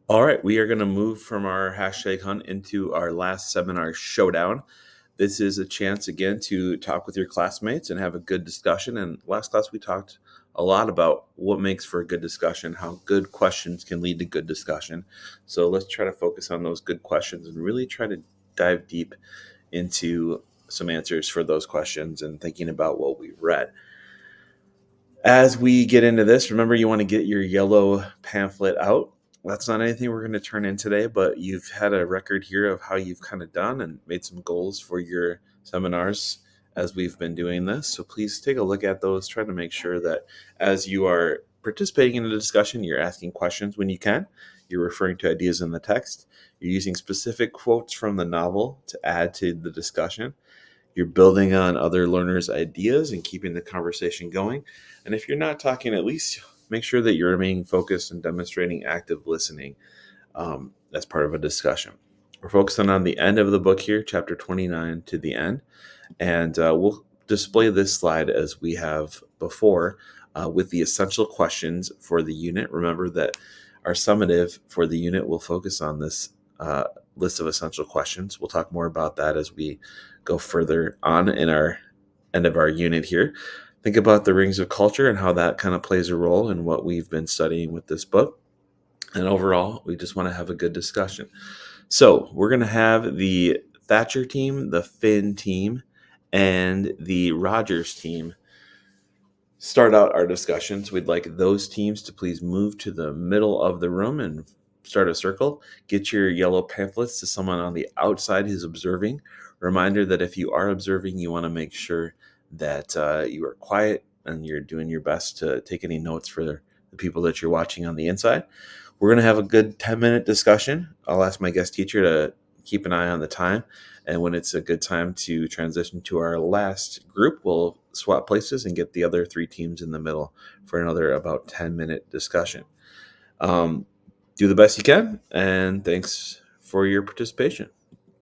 All right, we are going to move from our hashtag hunt into our last seminar showdown. This is a chance again to talk with your classmates and have a good discussion. And last class, we talked a lot about what makes for a good discussion, how good questions can lead to good discussion. So let's try to focus on those good questions and really try to dive deep into some answers for those questions and thinking about what we've read. As we get into this, remember you want to get your yellow pamphlet out. That's not anything we're going to turn in today, but you've had a record here of how you've kind of done and made some goals for your seminars as we've been doing this. So please take a look at those. Try to make sure that as you are participating in the discussion, you're asking questions when you can. You're referring to ideas in the text. You're using specific quotes from the novel to add to the discussion. You're building on other learners' ideas and keeping the conversation going. And if you're not talking, at least make sure that you're remaining focused and demonstrating active listening as part of a discussion. We're focusing on the end of the book here, chapter 29 to the end. And we'll display this slide as we have before with the essential questions for the unit. Remember that our summative for the unit will focus on this list of essential questions. We'll talk more about that as we go further on in our end of our unit here. Think about the rings of culture and how that kind of plays a role in what we've been studying with this book. And overall, we just want to have a good discussion. So we're going to have the Thatcher team, the Finn team, and the Rogers team start out our discussions. We'd like those teams to please move to the middle of the room and start a circle. Get your yellow pamphlets to someone on the outside who's observing. Reminder that if you are observing, you want to make sure that you are quiet and you're doing your best to take any notes for the people that you're watching on the inside. We're going to have a good 10-minute discussion. I'll ask my guest teacher to keep an eye on the time. And when it's a good time to transition to our last group, we'll swap places and get the other three teams in the middle for another about 10-minute discussion. Do the best you can, and thanks for your participation.